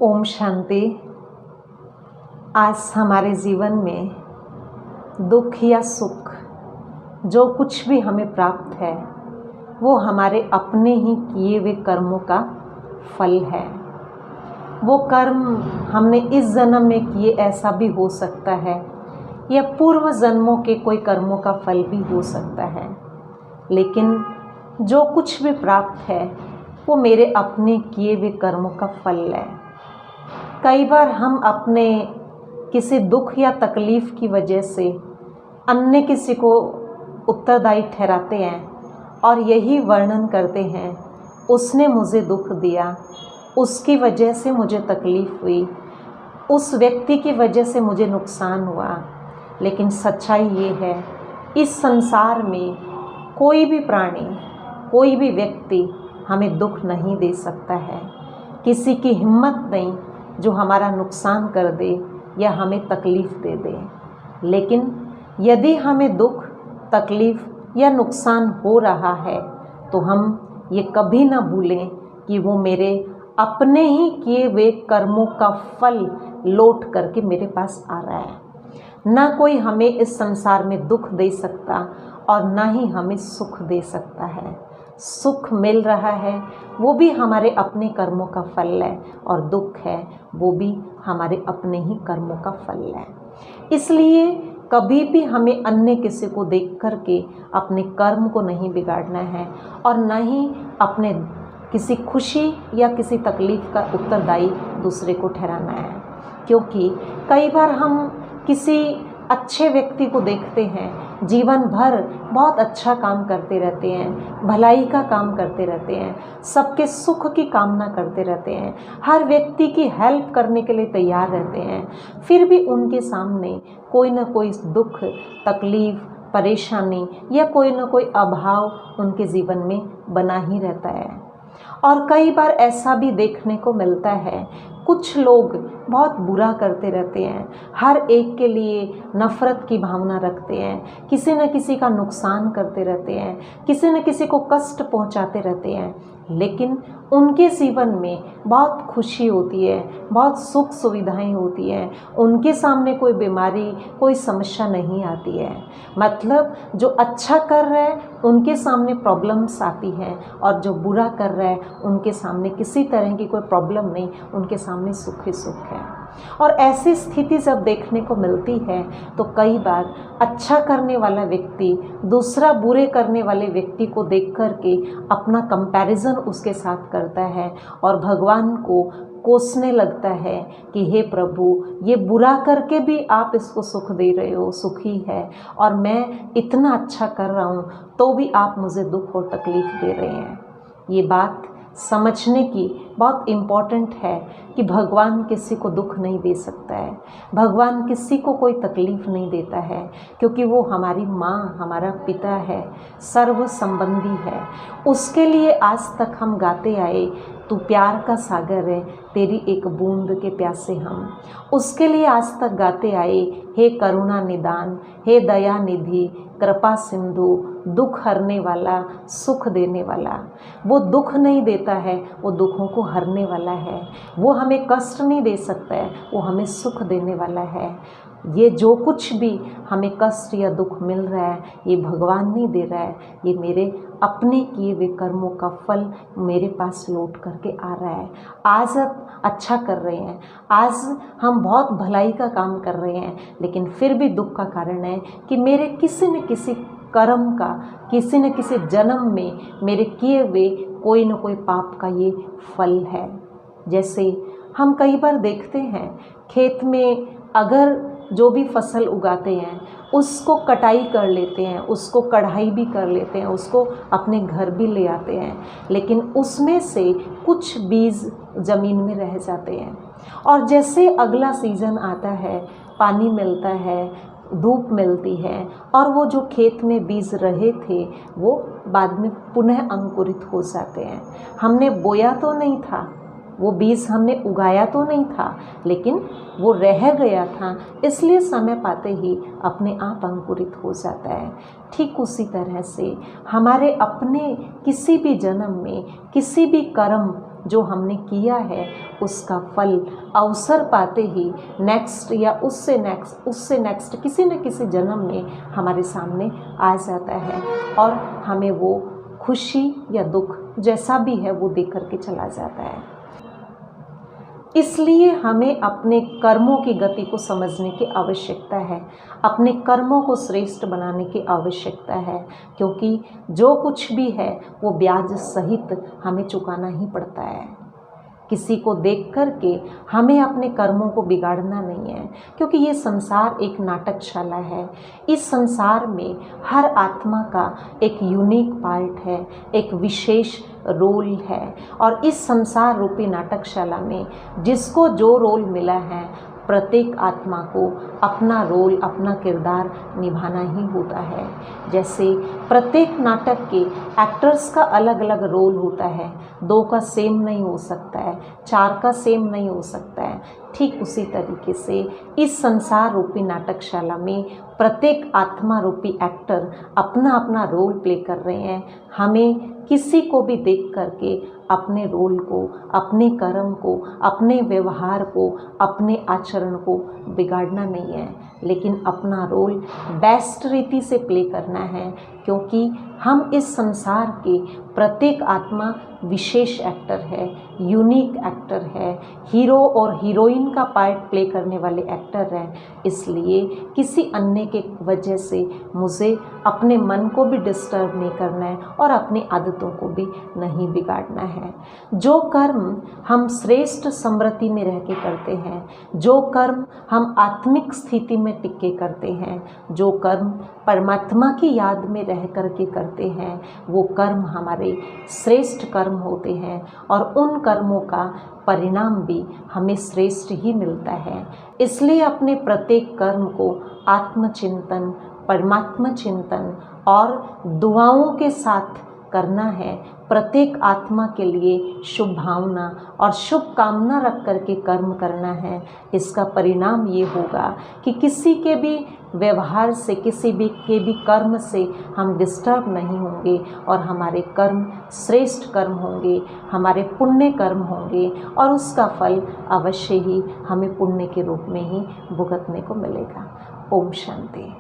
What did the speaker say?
ओम शांति। आज हमारे जीवन में दुख या सुख जो कुछ भी हमें प्राप्त है वो हमारे अपने ही किए हुए कर्मों का फल है। वो कर्म हमने इस जन्म में किए ऐसा भी हो सकता है या पूर्व जन्मों के कोई कर्मों का फल भी हो सकता है, लेकिन जो कुछ भी प्राप्त है वो मेरे अपने किए हुए कर्मों का फल है। कई बार हम अपने किसी दुख या तकलीफ़ की वजह से अन्य किसी को उत्तरदायी ठहराते हैं और यही वर्णन करते हैं, उसने मुझे दुख दिया, उसकी वजह से मुझे तकलीफ़ हुई, उस व्यक्ति की वजह से मुझे नुकसान हुआ। लेकिन सच्चाई ये है, इस संसार में कोई भी प्राणी, कोई भी व्यक्ति हमें दुख नहीं दे सकता है। किसी की हिम्मत नहीं जो हमारा नुकसान कर दे या हमें तकलीफ़ दे दे। लेकिन यदि हमें दुख, तकलीफ़ या नुकसान हो रहा है तो हम ये कभी ना भूलें कि वो मेरे अपने ही किए हुए कर्मों का फल लौट करके मेरे पास आ रहा है। ना कोई हमें इस संसार में दुख दे सकता और ना ही हमें सुख दे सकता है। सुख मिल रहा है वो भी हमारे अपने कर्मों का फल है और दुख है वो भी हमारे अपने ही कर्मों का फल है। इसलिए कभी भी हमें अन्य किसी को देख करके अपने कर्म को नहीं बिगाड़ना है और ना ही अपने किसी खुशी या किसी तकलीफ़ का उत्तरदायी दूसरे को ठहराना है। क्योंकि कई बार हम किसी अच्छे व्यक्ति को देखते हैं, जीवन भर बहुत अच्छा काम करते रहते हैं, भलाई का काम करते रहते हैं, सबके सुख की कामना करते रहते हैं, हर व्यक्ति की हेल्प करने के लिए तैयार रहते हैं, फिर भी उनके सामने कोई ना कोई दुख, तकलीफ़, परेशानी या कोई ना कोई अभाव उनके जीवन में बना ही रहता है। और कई बार ऐसा भी देखने को मिलता है, कुछ लोग बहुत बुरा करते रहते हैं, हर एक के लिए नफ़रत की भावना रखते हैं, किसी न किसी का नुकसान करते रहते हैं, किसी न किसी को कष्ट पहुंचाते रहते हैं, लेकिन उनके जीवन में बहुत खुशी होती है, बहुत सुख सुविधाएं होती हैं, उनके सामने कोई बीमारी, कोई समस्या नहीं आती है। मतलब जो अच्छा कर रहा है उनके सामने प्रॉब्लम्स आती हैं और जो बुरा कर रहा है उनके सामने किसी तरह की कोई प्रॉब्लम नहीं, उनके सामने सुख ही सुख है। और ऐसी स्थिति जब देखने को मिलती है तो कई बार अच्छा करने वाला व्यक्ति दूसरा बुरे करने वाले व्यक्ति को देख करके अपना कंपैरिजन उसके साथ करता है और भगवान को कोसने लगता है कि हे प्रभु, ये बुरा करके भी आप इसको सुख दे रहे हो, सुखी है, और मैं इतना अच्छा कर रहा हूँ तो भी आप मुझे दुख और तकलीफ़ दे रहे हैं। ये बात समझने की बहुत इम्पॉर्टेंट है कि भगवान किसी को दुख नहीं दे सकता है, भगवान किसी को कोई तकलीफ़ नहीं देता है, क्योंकि वो हमारी माँ, हमारा पिता है, सर्व संबंधी है। उसके लिए आज तक हम गाते आए, तू प्यार का सागर है, तेरी एक बूंद के प्यासे हम। उसके लिए आज तक गाते आए, हे करुणा निदान, हे दया निधि, कृपा सिंधु, दुख हरने वाला, सुख देने वाला। वो दुख नहीं देता है, वो दुखों को हरने वाला है। वो हमें कष्ट नहीं दे सकता है, वो हमें सुख देने वाला है। ये जो कुछ भी हमें कष्ट या दुख मिल रहा है ये भगवान नहीं दे रहा है, ये मेरे अपने किए हुए कर्मों का फल मेरे पास लौट करके आ रहा है। आज आप अच्छा कर रहे हैं, आज हम बहुत भलाई का काम कर रहे हैं, लेकिन फिर भी दुख का कारण है कि मेरे किसी न किसी कर्म का, किसी न किसी जन्म में मेरे किए हुए कोई न कोई पाप का ये फल है। जैसे हम कई बार देखते हैं, खेत में अगर जो भी फसल उगाते हैं उसको कटाई कर लेते हैं, उसको कढ़ाई भी कर लेते हैं, उसको अपने घर भी ले आते हैं, लेकिन उसमें से कुछ बीज ज़मीन में रह जाते हैं। और जैसे अगला सीज़न आता है, पानी मिलता है, धूप मिलती है और वो जो खेत में बीज रहे थे वो बाद में पुनः अंकुरित हो जाते हैं। हमने बोया तो नहीं था, वो बीज हमने उगाया तो नहीं था, लेकिन वो रह गया था, इसलिए समय पाते ही अपने आप अंकुरित हो जाता है। ठीक उसी तरह से हमारे अपने किसी भी जन्म में किसी भी कर्म जो हमने किया है उसका फल अवसर पाते ही नेक्स्ट या उससे नेक्स्ट किसी न किसी जन्म में हमारे सामने आ जाता है और हमें वो खुशी या दुख जैसा भी है वो दे करके चला जाता है। इसलिए हमें अपने कर्मों की गति को समझने की आवश्यकता है, अपने कर्मों को श्रेष्ठ बनाने की आवश्यकता है, क्योंकि जो कुछ भी है वो ब्याज सहित हमें चुकाना ही पड़ता है। किसी को देख कर के हमें अपने कर्मों को बिगाड़ना नहीं है, क्योंकि ये संसार एक नाटकशाला है। इस संसार में हर आत्मा का एक यूनिक पार्ट है, एक विशेष रोल है, और इस संसार रूपी नाटकशाला में जिसको जो रोल मिला है प्रत्येक आत्मा को अपना रोल, अपना किरदार निभाना ही होता है। जैसे प्रत्येक नाटक के एक्टर्स का अलग अलग रोल होता है, 2 का सेम नहीं हो सकता है, 4 का सेम नहीं हो सकता है। ठीक उसी तरीके से इस संसार रूपी नाटकशाला में प्रत्येक आत्मा रूपी एक्टर अपना अपना रोल प्ले कर रहे हैं। हमें किसी को भी देख करके अपने रोल को, अपने कर्म को, अपने व्यवहार को, अपने आचरण को बिगाड़ना नहीं है, लेकिन अपना रोल बेस्ट रीति से प्ले करना है, क्योंकि हम इस संसार के प्रत्येक आत्मा विशेष एक्टर है, यूनिक एक्टर है, हीरो और हीरोइन का पार्ट प्ले करने वाले एक्टर हैं। इसलिए किसी अन्य के वजह से मुझे अपने मन को भी डिस्टर्ब नहीं करना है और अपनी आदतों को भी नहीं बिगाड़ना है। जो कर्म हम श्रेष्ठ समृद्धि में रह के करते हैं, जो कर्म हम आत्मिक स्थिति में टिक के करते हैं, जो कर्म परमात्मा की याद में रह करके करते हैं, वो कर्म हमारे श्रेष्ठ कर्म होते हैं और उन कर्मों का परिणाम भी हमें श्रेष्ठ ही मिलता है। इसलिए अपने प्रत्येक कर्म को आत्मचिंतन, परमात्मा चिंतन और दुआओं के साथ करना है। प्रत्येक आत्मा के लिए शुभ भावना और शुभ कामना रख करके कर्म करना है। इसका परिणाम ये होगा कि किसी के भी व्यवहार से, किसी भी के भी कर्म से हम डिस्टर्ब नहीं होंगे और हमारे कर्म श्रेष्ठ कर्म होंगे, हमारे पुण्य कर्म होंगे और उसका फल अवश्य ही हमें पुण्य के रूप में ही भुगतने को मिलेगा। ओम शांति।